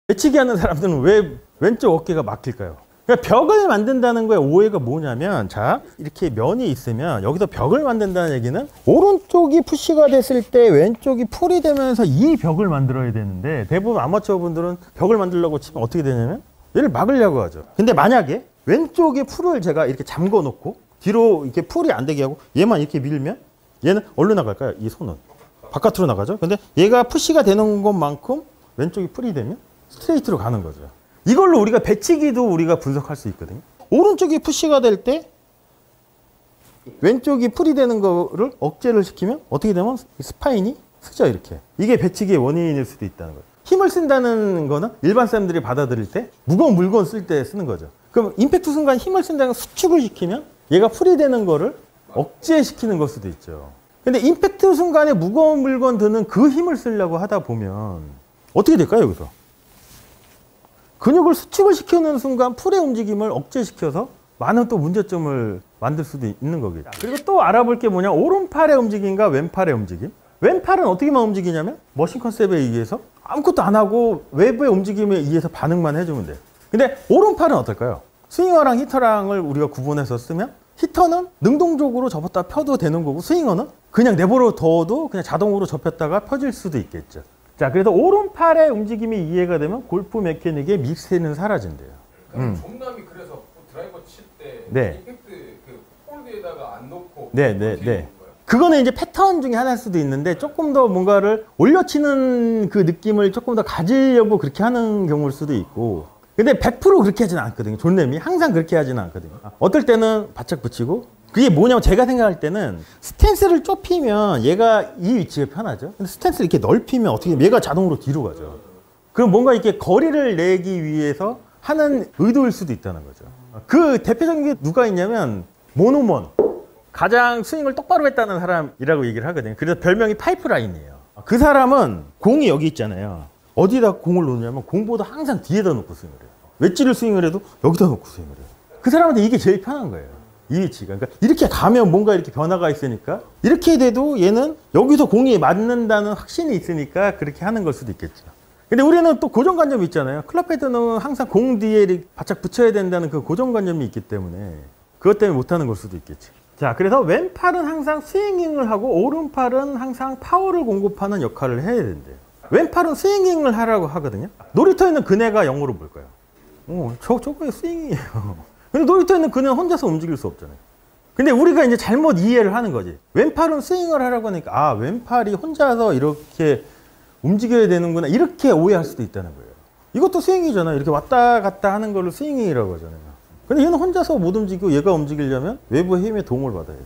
배치기 하는 사람들은 왜 왼쪽 어깨가 막힐까요? 그러니까 벽을 만든다는 거에 오해가 뭐냐면, 자, 이렇게 면이 있으면 여기서 벽을 만든다는 얘기는 오른쪽이 푸시가 됐을 때 왼쪽이 풀이 되면서 이 벽을 만들어야 되는데, 대부분 아마추어 분들은 벽을 만들려고 치면 어떻게 되냐면 얘를 막으려고 하죠. 근데 만약에 왼쪽에 풀을 제가 이렇게 잠궈 놓고 뒤로 이렇게 풀이 안 되게 하고 얘만 이렇게 밀면 얘는 어디로 나갈까요? 이 손은 바깥으로 나가죠. 근데 얘가 푸시가 되는 것만큼 왼쪽이 풀이 되면 스트레이트로 가는 거죠. 이걸로 우리가 배치기도 우리가 분석할 수 있거든요. 오른쪽이 푸시가 될 때 왼쪽이 풀이 되는 거를 억제를 시키면 어떻게 되면 스파인이 쓰죠, 이렇게. 이게 배치기의 원인일 수도 있다는 거예요. 힘을 쓴다는 거는 일반 사람들이 받아들일 때 무거운 물건 쓸 때 쓰는 거죠. 그럼 임팩트 순간 힘을 쓴다는 건 수축을 시키면 얘가 풀이 되는 거를 억제시키는 걸 수도 있죠. 근데 임팩트 순간에 무거운 물건 드는 그 힘을 쓰려고 하다 보면 어떻게 될까요, 여기서? 근육을 수축을 시키는 순간 풀의 움직임을 억제시켜서 많은 또 문제점을 만들 수도 있는 거겠죠. 그리고 또 알아볼 게 뭐냐, 오른팔의 움직임과 왼팔의 움직임. 왼팔은 어떻게만 움직이냐면 머신 컨셉에 의해서 아무것도 안 하고 외부의 움직임에 의해서 반응만 해주면 돼요. 근데 오른팔은 어떨까요? 스윙어랑 히터랑을 우리가 구분해서 쓰면 히터는 능동적으로 접었다 펴도 되는 거고, 스윙어는 그냥 내버려 둬도 그냥 자동으로 접혔다가 펴질 수도 있겠죠. 자, 그래서 오른팔의 움직임이 이해가 되면 골프 메케닉의 믹스는 사라진대요. 정남이 그래서 드라이버 칠 때 네. 임팩트 그 홀드에다가 안 놓고 네. 그거는 이제 패턴 중에 하나일 수도 있는데, 조금 더 뭔가를 올려치는 그 느낌을 조금 더 가지려고 그렇게 하는 경우일 수도 있고, 근데 100% 그렇게 하지는 않거든요. 존램이 항상 그렇게 하지는 않거든요. 어떨 때는 바짝 붙이고, 그게 뭐냐면 제가 생각할 때는 스탠스를 좁히면 얘가 이 위치가 편하죠. 근데 스탠스를 이렇게 넓히면 어떻게 되면 얘가 자동으로 뒤로 가죠. 그럼 뭔가 이렇게 거리를 내기 위해서 하는 의도일 수도 있다는 거죠. 그 대표적인 게 누가 있냐면 모노먼. 가장 스윙을 똑바로 했다는 사람이라고 얘기를 하거든요. 그래서 별명이 파이프라인이에요. 그 사람은 공이 여기 있잖아요. 어디다 공을 놓냐면 공보다 항상 뒤에다 놓고 스윙을 해요. 웨지를 스윙을 해도 여기다 놓고 스윙을 해요. 그 사람한테 이게 제일 편한 거예요. 이 위치가. 그러니까 이렇게 가면 뭔가 이렇게 변화가 있으니까, 이렇게 돼도 얘는 여기서 공이 맞는다는 확신이 있으니까 그렇게 하는 걸 수도 있겠죠. 근데 우리는 또 고정관념이 있잖아요. 클럽헤드는 항상 공 뒤에 바짝 붙여야 된다는 그 고정관념이 있기 때문에 그것 때문에 못하는 걸 수도 있겠죠. 자, 그래서 왼팔은 항상 스윙잉을 하고 오른팔은 항상 파워를 공급하는 역할을 해야 된대요. 왼팔은 스윙잉을 하라고 하거든요. 놀이터에 있는 그네가 영어로 뭘까요? 저거의 스윙이에요. 근데 놀이터에 있는 그네는 혼자서 움직일 수 없잖아요. 근데 우리가 이제 잘못 이해를 하는 거지. 왼팔은 스윙을 하라고 하니까, 아, 왼팔이 혼자서 이렇게 움직여야 되는구나, 이렇게 오해할 수도 있다는 거예요. 이것도 스윙이잖아요. 이렇게 왔다 갔다 하는 거를 스윙이라고 하잖아요. 근데 얘는 혼자서 못 움직이고 얘가 움직이려면 외부의 힘의 도움을 받아야 돼.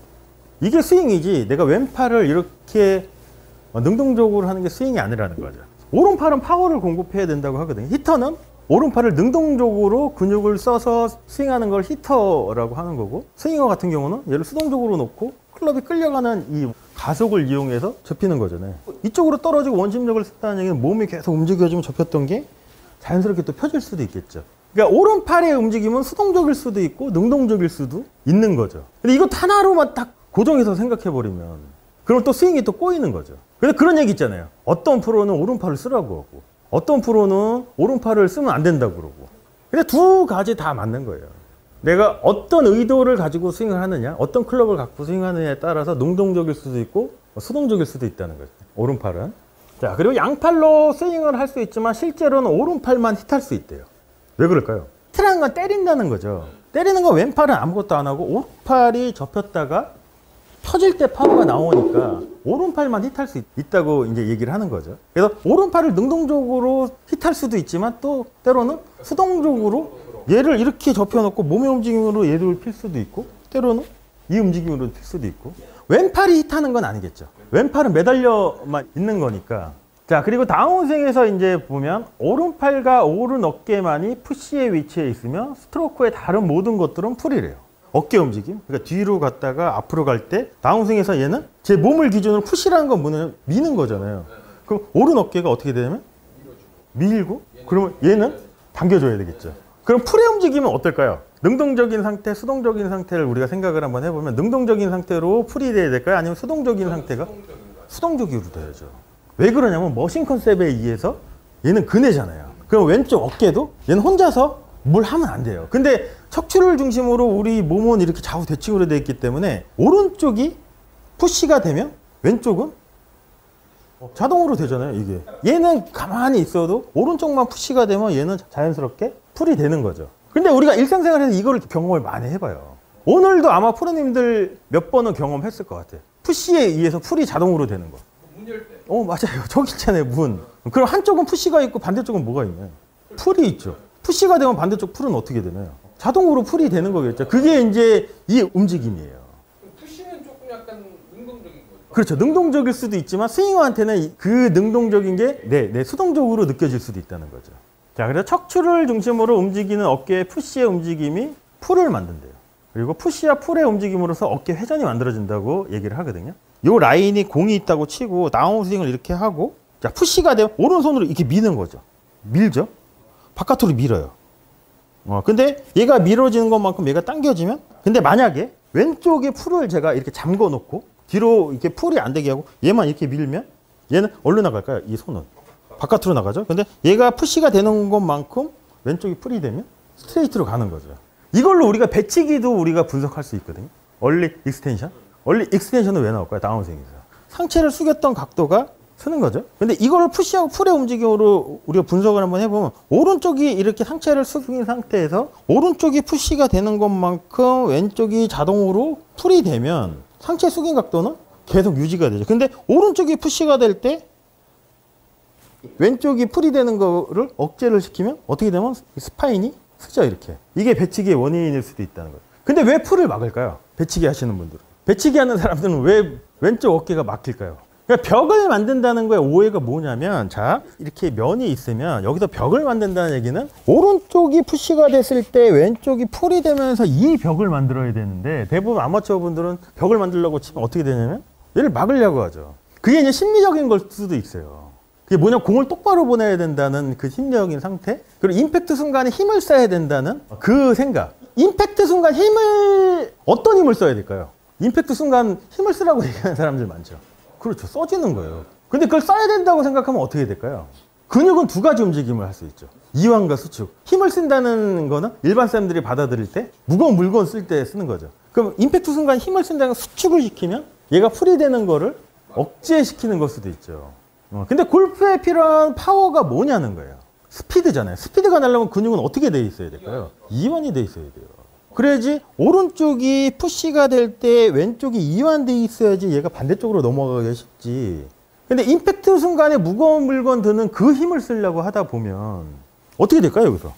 이게 스윙이지, 내가 왼팔을 이렇게 능동적으로 하는 게 스윙이 아니라는 거죠. 오른팔은 파워를 공급해야 된다고 하거든요. 히터는 오른팔을 능동적으로 근육을 써서 스윙하는 걸 히터라고 하는 거고, 스윙어 같은 경우는 얘를 수동적으로 놓고 클럽이 끌려가는 이 가속을 이용해서 접히는 거잖아요. 이쪽으로 떨어지고 원심력을 썼다는 얘기는 몸이 계속 움직여지면 접혔던 게 자연스럽게 또 펴질 수도 있겠죠. 그러니까 오른팔의 움직임은 수동적일 수도 있고 능동적일 수도 있는 거죠. 근데 이것 하나로만 딱 고정해서 생각해버리면 그럼 또 스윙이 또 꼬이는 거죠. 그래서 그런 얘기 있잖아요. 어떤 프로는 오른팔을 쓰라고 하고 어떤 프로는 오른팔을 쓰면 안 된다고 그러고. 근데 두 가지 다 맞는 거예요. 내가 어떤 의도를 가지고 스윙을 하느냐, 어떤 클럽을 갖고 스윙하느냐에 따라서 능동적일 수도 있고 수동적일 수도 있다는 거죠. 오른팔은. 자, 그리고 양팔로 스윙을 할 수 있지만 실제로는 오른팔만 힛할 수 있대요. 왜 그럴까요? 히트라는 건 때린다는 거죠. 때리는 건 왼팔은 아무것도 안 하고 오른팔이 접혔다가 펴질 때 파워가 나오니까 오른팔만 힛할 수 있다고 이제 얘기를 하는 거죠. 그래서 오른팔을 능동적으로 힛할 수도 있지만 또 때로는 수동적으로 얘를 이렇게 접혀놓고 몸의 움직임으로 얘를 필 수도 있고, 때로는 이 움직임으로 필 수도 있고. 왼팔이 힛하는 건 아니겠죠. 왼팔은 매달려만 있는 거니까. 자, 그리고 다운스윙에서 이제 보면 오른팔과 오른 어깨만이 푸시의 위치에 있으면 스트로크의 다른 모든 것들은 풀이래요. 어깨 움직임, 그러니까 뒤로 갔다가 앞으로 갈 때 다운스윙에서 얘는 제 몸을 기준으로 푸시라는 건 뭐냐면 미는 거잖아요. 그럼 오른 어깨가 어떻게 되냐면 밀고, 그러면 얘는 당겨줘야 되겠죠. 그럼 풀의 움직임은 어떨까요? 능동적인 상태, 수동적인 상태를 우리가 생각을 한번 해보면 능동적인 상태로 풀이 돼야 될까요? 아니면 수동적인 상태가? 수동적으로 돼야죠. 왜 그러냐면 머신 컨셉에 의해서 얘는 그네잖아요. 그럼 왼쪽 어깨도 얘는 혼자서 뭘 하면 안 돼요. 근데 척추를 중심으로 우리 몸은 이렇게 좌우 대칭으로 되어 있기 때문에 오른쪽이 푸시가 되면 왼쪽은 자동으로 되잖아요, 이게. 얘는 가만히 있어도 오른쪽만 푸시가 되면 얘는 자연스럽게 풀이 되는 거죠. 근데 우리가 일상생활에서 이거를 경험을 많이 해봐요. 오늘도 아마 프로님들 몇 번은 경험했을 것 같아요. 푸시에 의해서 풀이 자동으로 되는 거. 문 열 때. 맞아요. 저기 있잖아요, 문. 그럼 한쪽은 푸시가 있고 반대쪽은 뭐가 있나요? 풀이 있죠. 푸시가 되면 반대쪽 풀은 어떻게 되나요? 자동으로 풀이 되는 거겠죠. 그게 이제 이 움직임이에요. 푸시는 조금 약간 능동적인 거죠. 그렇죠. 능동적일 수도 있지만 스윙어한테는 그 능동적인 게 수동적으로 느껴질 수도 있다는 거죠. 자, 그래서 척추를 중심으로 움직이는 어깨의 푸시의 움직임이 풀을 만든대요. 그리고 푸시와 풀의 움직임으로써 어깨 회전이 만들어진다고 얘기를 하거든요. 요 라인이 공이 있다고 치고 다운스윙을 이렇게 하고, 자, 푸시가 되면 오른손으로 이렇게 미는 거죠. 밀죠. 바깥으로 밀어요. 근데 얘가 밀어지는 것만큼 얘가 당겨지면, 근데 만약에 왼쪽에 풀을 제가 이렇게 잠궈 놓고 뒤로 이렇게 풀이 안 되게 하고 얘만 이렇게 밀면 얘는 어디로 나갈까요? 이 손은 바깥으로 나가죠. 근데 얘가 푸시가 되는 것만큼 왼쪽이 풀이 되면 스트레이트로 가는 거죠. 이걸로 우리가 배치기도 우리가 분석할 수 있거든요. 얼리 익스텐션. 얼리 익스텐션은 왜 나올까요? 다운스윙에서 상체를 숙였던 각도가 쓰는 거죠. 근데 이거를 푸시하고 풀의 움직임으로 우리가 분석을 한번 해보면, 오른쪽이 이렇게 상체를 숙인 상태에서 오른쪽이 푸시가 되는 것만큼 왼쪽이 자동으로 풀이 되면 상체 숙인 각도는 계속 유지가 되죠. 근데 오른쪽이 푸시가 될 때 왼쪽이 풀이 되는 거를 억제를 시키면 어떻게 되면 스파인이 쓰죠, 이렇게. 이게 배치기의 원인일 수도 있다는 거예요. 근데 왜 풀을 막을까요? 배치기 하시는 분들은. 배치기 하는 사람들은 왜 왼쪽 어깨가 막힐까요? 그러니까 벽을 만든다는 거에 오해가 뭐냐면, 자, 이렇게 면이 있으면 여기서 벽을 만든다는 얘기는 오른쪽이 푸시가 됐을 때 왼쪽이 풀이 되면서 이 벽을 만들어야 되는데, 대부분 아마추어 분들은 벽을 만들려고 치면 어떻게 되냐면 얘를 막으려고 하죠. 그게 이제 심리적인 걸 수도 있어요. 그게 뭐냐, 공을 똑바로 보내야 된다는 그 심리적인 상태, 그리고 임팩트 순간에 힘을 써야 된다는 그 생각. 임팩트 순간 어떤 힘을 써야 될까요? 임팩트 순간 힘을 쓰라고 얘기하는 사람들 많죠. 그렇죠. 써지는 거예요. 근데 그걸 써야 된다고 생각하면 어떻게 될까요? 근육은 두 가지 움직임을 할 수 있죠. 이완과 수축. 힘을 쓴다는 거는 일반 사람들이 받아들일 때 무거운 물건 쓸 때 쓰는 거죠. 그럼 임팩트 순간 힘을 쓴다는 건 수축을 시키면 얘가 풀이 되는 거를 억제시키는 걸 수도 있죠. 근데 골프에 필요한 파워가 뭐냐는 거예요. 스피드잖아요. 스피드가 나려면 근육은 어떻게 돼 있어야 될까요? 이완이 돼 있어야 돼요. 그래야지 오른쪽이 푸시가 될 때 왼쪽이 이완돼 있어야지 얘가 반대쪽으로 넘어가기 쉽지. 근데 임팩트 순간에 무거운 물건 드는 그 힘을 쓰려고 하다 보면 어떻게 될까요, 여기서?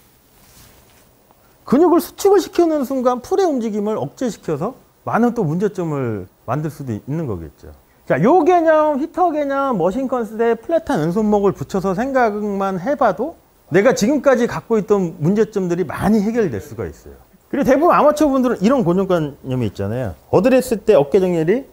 근육을 수축을 시키는 순간 풀의 움직임을 억제시켜서 많은 또 문제점을 만들 수도 있는 거겠죠. 자, 요 개념, 히터 개념, 머신 컨셉에 플랫한 왼손목을 붙여서 생각만 해봐도 내가 지금까지 갖고 있던 문제점들이 많이 해결될 수가 있어요. 그리고 대부분 아마추어 분들은 이런 고정관념이 있잖아요. 어드레스 때 어깨 정렬이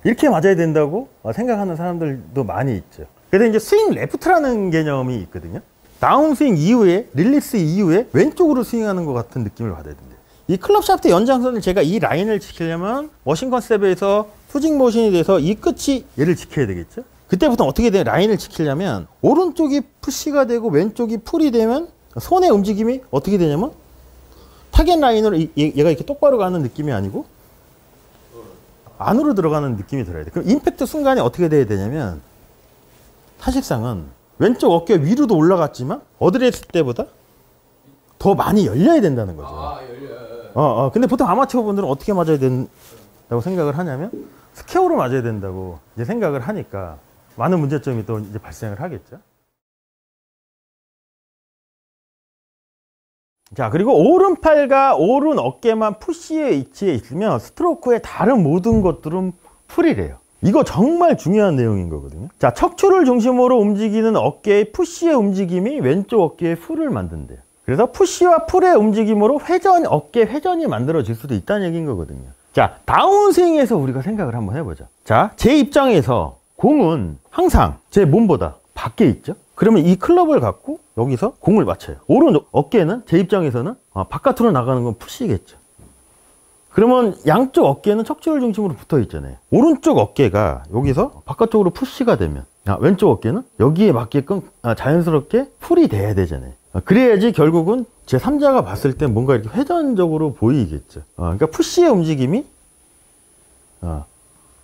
이렇게 맞아야 된다고 생각하는 사람들도 많이 있죠. 그래서 이제 스윙 레프트라는 개념이 있거든요. 다운스윙 이후에, 릴리스 이후에 왼쪽으로 스윙하는 것 같은 느낌을 받아야 된대요. 이 클럽 샤프트 연장선을 제가 이 라인을 지키려면 머신 컨셉에서 수직 모션이 돼서 이 끝이 얘를 지켜야 되겠죠. 그때부터 어떻게 돼? 라인을 지키려면 오른쪽이 푸시가 되고 왼쪽이 풀이 되면 손의 움직임이 어떻게 되냐면 타겟 라인으로 얘가 이렇게 똑바로 가는 느낌이 아니고 안으로 들어가는 느낌이 들어야 돼. 그럼 임팩트 순간에 어떻게 돼야 되냐면 사실상은 왼쪽 어깨 위로도 올라갔지만 어드레스 때보다 더 많이 열려야 된다는 거죠. 열려요. 근데 보통 아마추어 분들은 어떻게 맞아야 된다고 생각을 하냐면 스퀘어로 맞아야 된다고 이제 생각을 하니까 많은 문제점이 또 이제 발생을 하겠죠. 자, 그리고 오른팔과 오른 어깨만 푸시의 위치에 있으면 스트로크의 다른 모든 것들은 풀이래요. 이거 정말 중요한 내용인 거거든요. 자, 척추를 중심으로 움직이는 어깨의 푸시의 움직임이 왼쪽 어깨의 풀을 만든대요. 그래서 푸시와 풀의 움직임으로 어깨 회전이 만들어질 수도 있다는 얘기인 거거든요. 자, 다운스윙에서 우리가 생각을 한번 해보자. 자, 제 입장에서 공은 항상 제 몸보다 밖에 있죠. 그러면 이 클럽을 갖고 여기서 공을 맞춰요. 오른 어깨는 제 입장에서는 바깥으로 나가는 건 푸시겠죠. 그러면 양쪽 어깨는 척추를 중심으로 붙어 있잖아요. 오른쪽 어깨가 여기서 바깥쪽으로 푸시가 되면 왼쪽 어깨는 여기에 맞게끔 자연스럽게 풀이 돼야 되잖아요. 그래야지 결국은 제 3자가 봤을 때 뭔가 이렇게 회전적으로 보이겠죠. 그러니까 푸시의 움직임이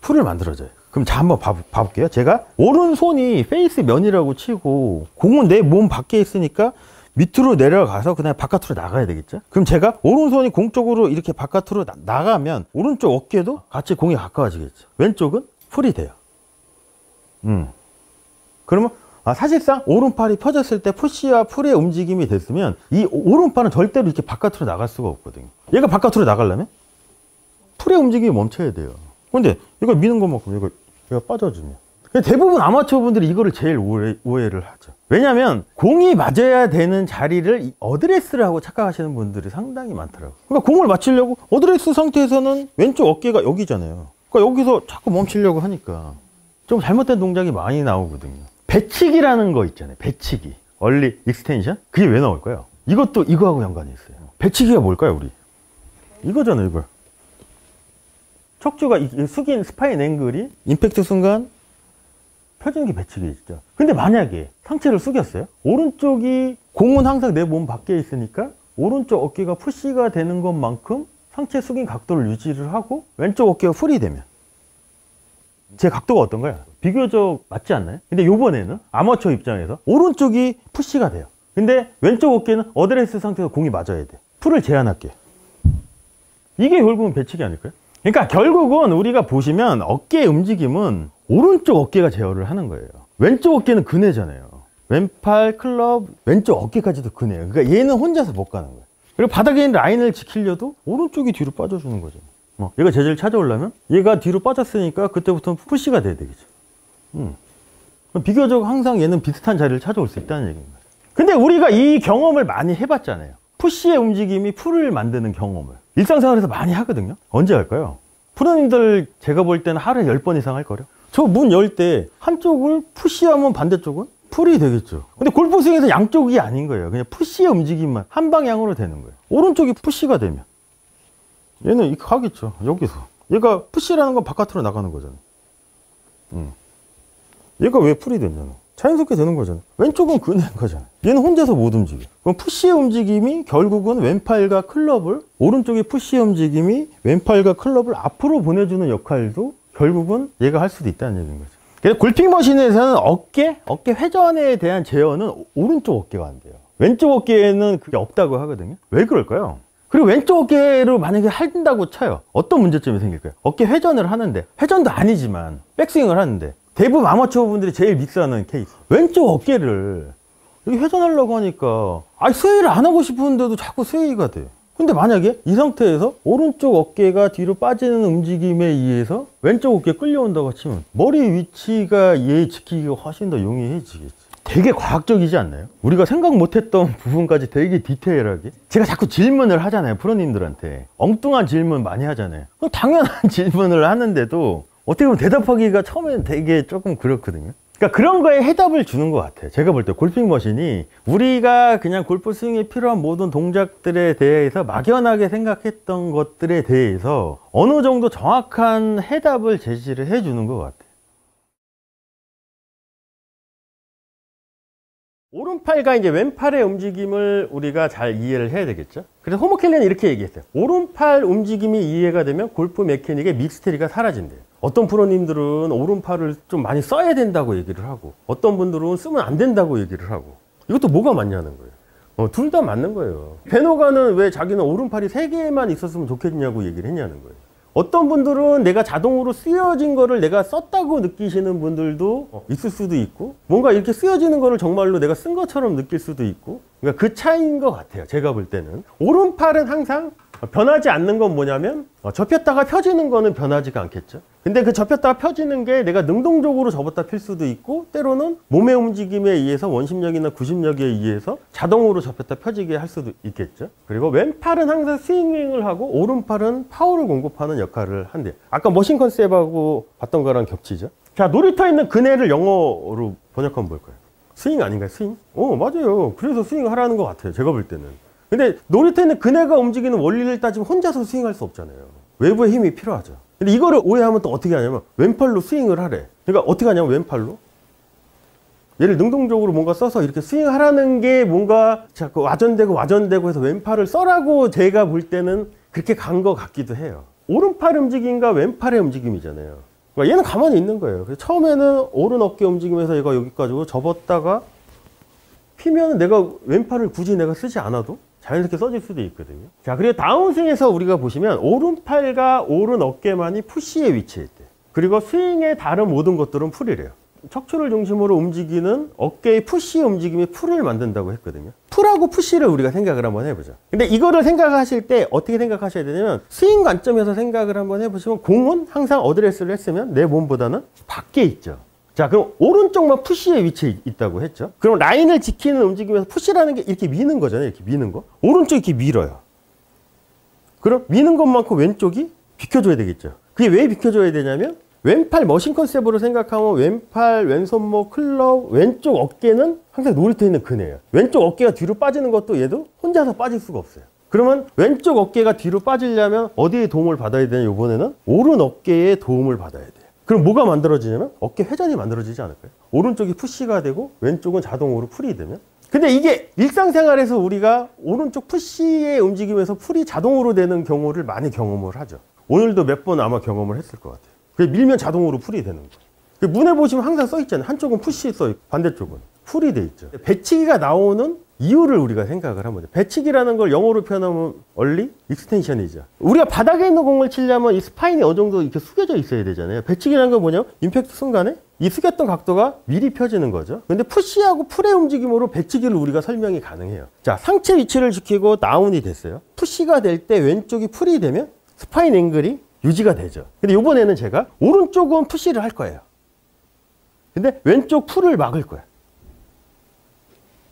풀을 만들어줘요. 그럼 자 한번 봐볼게요. 제가 오른손이 페이스 면이라고 치고 공은 내 몸 밖에 있으니까 밑으로 내려가서 그다음에 바깥으로 나가야 되겠죠. 그럼 제가 오른손이 공 쪽으로 이렇게 바깥으로 나가면 오른쪽 어깨도 같이 공에 가까워지겠죠. 왼쪽은 풀이 돼요. 그러면 사실상 오른팔이 펴졌을 때 푸시와 풀의 움직임이 됐으면 이 오른팔은 절대로 이렇게 바깥으로 나갈 수가 없거든요. 얘가 바깥으로 나가려면 풀의 움직임이 멈춰야 돼요. 근데 이걸 미는 것만큼 얘가 빠져주면 대부분 아마추어 분들이 이거를 제일 오해를 하죠. 왜냐하면 공이 맞아야 되는 자리를 어드레스를 하고 착각하시는 분들이 상당히 많더라고요. 그러니까 공을 맞추려고 어드레스 상태에서는 왼쪽 어깨가 여기잖아요. 그러니까 여기서 자꾸 멈추려고 하니까 좀 잘못된 동작이 많이 나오거든요. 배치기라는 거 있잖아요. 배치기, 얼리 익스텐션. 그게 왜 나올까요? 이것도 이거하고 연관이 있어요. 배치기가 뭘까요, 우리? 이거잖아요, 이거. 척추가 숙인 스파인 앵글이 임팩트 순간 펴지는 게 배치기죠. 근데 만약에 상체를 숙였어요. 오른쪽이 공은 항상 내 몸 밖에 있으니까 오른쪽 어깨가 푸시가 되는 것만큼 상체 숙인 각도를 유지를 하고 왼쪽 어깨가 풀이 되면 제 각도가 어떤가요? 비교적 맞지 않나요? 근데 요번에는 아마추어 입장에서 오른쪽이 푸시가 돼요. 근데 왼쪽 어깨는 어드레스 상태에서 공이 맞아야 돼. 풀을 제한할게요. 이게 결국은 배치기 아닐까요? 그러니까 결국은 우리가 보시면 어깨의 움직임은 오른쪽 어깨가 제어를 하는 거예요. 왼쪽 어깨는 근해잖아요. 왼팔, 클럽, 왼쪽 어깨까지도 근해요. 그러니까 얘는 혼자서 못 가는 거예요. 그리고 바닥에 있는 라인을 지키려도 오른쪽이 뒤로 빠져주는 거죠. 얘가 제자리를 찾아오려면 얘가 뒤로 빠졌으니까 그때부터는 푸시가 돼야 되겠죠. 비교적 항상 얘는 비슷한 자리를 찾아올 수 있다는 얘기입니다. 근데 우리가 이 경험을 많이 해봤잖아요. 푸시의 움직임이 풀을 만드는 경험을 일상생활에서 많이 하거든요. 언제 할까요? 프로님들 제가 볼 때는 하루에 10번 이상 할 거예요. 저 문 열 때 한쪽을 푸시하면 반대쪽은 풀이 되겠죠. 근데 골프 스윙에서 양쪽이 아닌 거예요. 그냥 푸시의 움직임만 한 방향으로 되는 거예요. 오른쪽이 푸시가 되면 얘는 이렇게 하겠죠. 여기서 얘가 푸시라는 건 바깥으로 나가는 거잖아요. 얘가 왜 풀이 되잖아. 자연스럽게 되는 거잖아요. 왼쪽은 근해인 거잖아요. 얘는 혼자서 못 움직여. 그럼 푸시의 움직임이 결국은 왼팔과 클럽을, 오른쪽의 푸시의 움직임이 왼팔과 클럽을 앞으로 보내주는 역할도 결국은 얘가 할 수도 있다는 얘기인 거죠. 그래서 골핑 머신에서는 어깨 회전에 대한 제어는 오른쪽 어깨가 안 돼요. 왼쪽 어깨에는 그게 없다고 하거든요. 왜 그럴까요? 그리고 왼쪽 어깨로 만약에 한다고 쳐요. 어떤 문제점이 생길까요? 어깨 회전을 하는데, 회전도 아니지만 백스윙을 하는데 대부분 아마추어 분들이 제일 미스하는 케이스. 왼쪽 어깨를 이렇게 회전하려고 하니까 스웨이를 안 하고 싶은데도 자꾸 스웨이가 돼요. 근데 만약에 이 상태에서 오른쪽 어깨가 뒤로 빠지는 움직임에 의해서 왼쪽 어깨 끌려온다고 치면 머리 위치가 얘 지키기가 훨씬 더 용이해지겠지. 되게 과학적이지 않나요? 우리가 생각 못했던 부분까지 되게 디테일하게. 제가 자꾸 질문을 하잖아요, 프로님들한테. 엉뚱한 질문 많이 하잖아요. 당연한 질문을 하는데도 어떻게 보면 대답하기가 처음에는 되게 조금 그렇거든요. 그러니까 그런 거에 해답을 주는 것 같아요. 제가 볼 때 골핑 머신이 우리가 그냥 골프 스윙에 필요한 모든 동작들에 대해서 막연하게 생각했던 것들에 대해서 어느 정도 정확한 해답을 제시를 해주는 것 같아요. 오른팔과 이제 왼팔의 움직임을 우리가 잘 이해를 해야 되겠죠. 그래서 호모 켈리는 이렇게 얘기했어요. 오른팔 움직임이 이해가 되면 골프 메케닉의 미스테리가 사라진대요. 어떤 프로님들은 오른팔을 좀 많이 써야 된다고 얘기를 하고, 어떤 분들은 쓰면 안 된다고 얘기를 하고. 이것도 뭐가 맞냐는 거예요. 둘 다 맞는 거예요. 베노가는 왜 자기는 오른팔이 3개만 있었으면 좋겠냐고 얘기를 했냐는 거예요. 어떤 분들은 내가 자동으로 쓰여진 거를 내가 썼다고 느끼시는 분들도 있을 수도 있고, 뭔가 이렇게 쓰여지는 거를 정말로 내가 쓴 것처럼 느낄 수도 있고, 그러니까 그 차이인 것 같아요. 제가 볼 때는 오른팔은 항상 변하지 않는 건 뭐냐면, 접혔다가 펴지는 거는 변하지가 않겠죠. 근데 그 접혔다가 펴지는 게 내가 능동적으로 접었다 펼 수도 있고, 때로는 몸의 움직임에 의해서 원심력이나 구심력에 의해서 자동으로 접혔다 펴지게 할 수도 있겠죠. 그리고 왼팔은 항상 스윙을 하고 오른팔은 파워를 공급하는 역할을 한대요. 아까 머신 컨셉하고 봤던 거랑 겹치죠. 자, 놀이터에 있는 그네를 영어로 번역하면 뭘까요? 스윙 아닌가요? 스윙? 맞아요. 그래서 스윙을 하라는 것 같아요. 제가 볼 때는. 근데 놀이터에 있는 그네가 움직이는 원리를 따지면 혼자서 스윙할 수 없잖아요. 외부의 힘이 필요하죠. 근데 이거를 오해하면 또 어떻게 하냐면 왼팔로 스윙을 하래. 그러니까 어떻게 하냐면 왼팔로 얘를 능동적으로 뭔가 써서 이렇게 스윙하라는 게 뭔가 자꾸 와전되고 해서 왼팔을 써라고 제가 볼 때는 그렇게 간 것 같기도 해요. 오른팔 움직임과 왼팔의 움직임이잖아요. 그러니까 얘는 가만히 있는 거예요. 그래서 처음에는 오른 어깨 움직임에서 얘가 여기까지 접었다가 피면 내가 왼팔을 굳이 내가 쓰지 않아도 자연스럽게 써질 수도 있거든요. 자, 그리고 다운스윙에서 우리가 보시면 오른팔과 오른 어깨만이 푸시에 위치해 있대요. 그리고 스윙의 다른 모든 것들은 풀이래요. 척추를 중심으로 움직이는 어깨의 푸시 움직임이 풀을 만든다고 했거든요. 풀하고 푸시를 우리가 생각을 한번 해보자. 근데 이거를 생각하실 때 어떻게 생각하셔야 되냐면 스윙 관점에서 생각을 한번 해보시면 공은 항상 어드레스를 했으면 내 몸보다는 밖에 있죠. 자, 그럼 오른쪽만 푸시에 위치해 있다고 했죠. 그럼 라인을 지키는 움직임에서 푸시라는 게 이렇게 미는 거잖아요. 이렇게 미는 거. 오른쪽이 이렇게 밀어요. 그럼 미는 것만큼 왼쪽이 비켜줘야 되겠죠. 그게 왜 비켜줘야 되냐면 왼팔 머신 컨셉으로 생각하면 왼팔, 왼손목, 클럽, 왼쪽 어깨는 항상 놀이터에 있는 근해예요. 왼쪽 어깨가 뒤로 빠지는 것도 얘도 혼자서 빠질 수가 없어요. 그러면 왼쪽 어깨가 뒤로 빠지려면 어디에 도움을 받아야 되냐, 이번에는 오른 어깨에 도움을 받아야 돼요. 그럼 뭐가 만들어지냐면 어깨 회전이 만들어지지 않을까요? 오른쪽이 푸시가 되고 왼쪽은 자동으로 풀이 되면. 근데 이게 일상생활에서 우리가 오른쪽 푸시의 움직임에서 풀이 자동으로 되는 경우를 많이 경험을 하죠. 오늘도 몇 번 아마 경험을 했을 것 같아요. 밀면 자동으로 풀이 되는 거예요. 문에 보시면 항상 써 있잖아요. 한쪽은 푸시 써 있고 반대쪽은 풀이 돼 있죠. 배치기가 나오는 이유를 우리가 생각을 하면 돼요. 배치기라는 걸 영어로 표현하면 early extension이죠. 우리가 바닥에 있는 공을 치려면 이 스파인이 어느 정도 이렇게 숙여져 있어야 되잖아요. 배치기라는 건 뭐냐면 임팩트 순간에 이 숙였던 각도가 미리 펴지는 거죠. 근데 푸시하고 풀의 움직임으로 배치기를 우리가 설명이 가능해요. 자, 상체 위치를 지키고 다운이 됐어요. 푸시가 될 때 왼쪽이 풀이 되면 스파인 앵글이 유지가 되죠. 근데 이번에는 제가 오른쪽은 푸시를 할 거예요. 근데 왼쪽 풀을 막을 거야.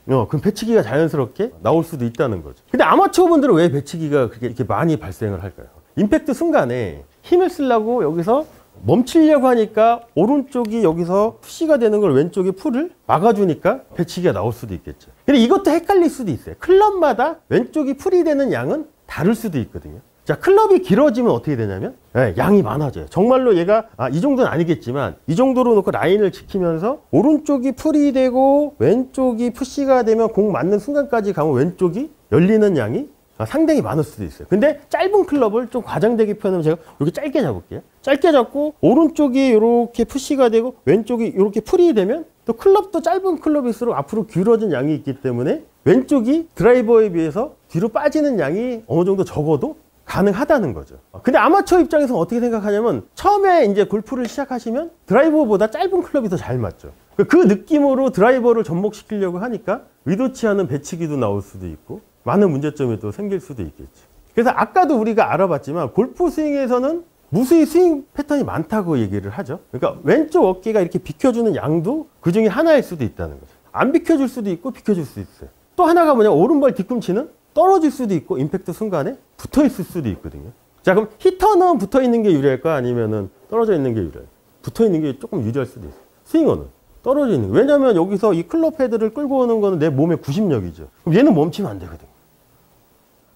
그럼 배치기가 자연스럽게 나올 수도 있다는 거죠. 근데 아마추어 분들은 왜 배치기가 그렇게 이렇게 많이 발생을 할까요? 임팩트 순간에 힘을 쓰려고 여기서 멈추려고 하니까 오른쪽이 여기서 푸시가 되는 걸 왼쪽이 풀을 막아주니까 배치기가 나올 수도 있겠죠. 근데 이것도 헷갈릴 수도 있어요. 클럽마다 왼쪽이 풀이 되는 양은 다를 수도 있거든요. 자, 클럽이 길어지면 어떻게 되냐면 양이 많아져요. 정말로 얘가 이 정도는 아니겠지만 이 정도로 놓고 라인을 지키면서 오른쪽이 풀이 되고 왼쪽이 푸시가 되면 공 맞는 순간까지 가면 왼쪽이 열리는 양이 상당히 많을 수도 있어요. 근데 짧은 클럽을 좀 과장되게 표현하면 제가 이렇게 짧게 잡을게요. 짧게 잡고 오른쪽이 이렇게 푸시가 되고 왼쪽이 이렇게 풀이 되면 또 클럽도 짧은 클럽일수록 앞으로 길어진 양이 있기 때문에 왼쪽이 드라이버에 비해서 뒤로 빠지는 양이 어느 정도 적어도 가능하다는 거죠. 근데 아마추어 입장에서 어떻게 생각하냐면 처음에 이제 골프를 시작하시면 드라이버보다 짧은 클럽이 더 잘 맞죠. 그 느낌으로 드라이버를 접목시키려고 하니까 의도치 않은 배치기도 나올 수도 있고 많은 문제점이 또 생길 수도 있겠죠. 그래서 아까도 우리가 알아봤지만 골프 스윙에서는 무수히 스윙 패턴이 많다고 얘기를 하죠. 그러니까 왼쪽 어깨가 이렇게 비켜주는 양도 그 중에 하나일 수도 있다는 거죠. 안 비켜줄 수도 있고 비켜줄 수도 있어요. 또 하나가 뭐냐, 오른발 뒤꿈치는 떨어질 수도 있고 임팩트 순간에 붙어 있을 수도 있거든요. 자, 그럼 히터는 붙어 있는 게 유리할까? 아니면은 떨어져 있는 게 유리할까? 붙어 있는 게 조금 유리할 수도 있어요. 스윙어는 떨어져 있는 게. 왜냐면 여기서 이 클럽 헤드를 끌고 오는 거는 내 몸의 구심력이죠. 그럼 얘는 멈추면 안 되거든요.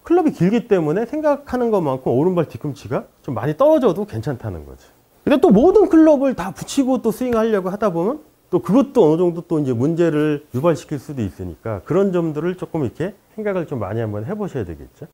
클럽이 길기 때문에 생각하는 것만큼 오른발 뒤꿈치가 좀 많이 떨어져도 괜찮다는 거죠. 근데 또 모든 클럽을 다 붙이고 또 스윙하려고 하다 보면 또 그것도 어느 정도 또 이제 문제를 유발시킬 수도 있으니까 그런 점들을 조금 이렇게 생각을 좀 많이 한번 해보셔야 되겠죠.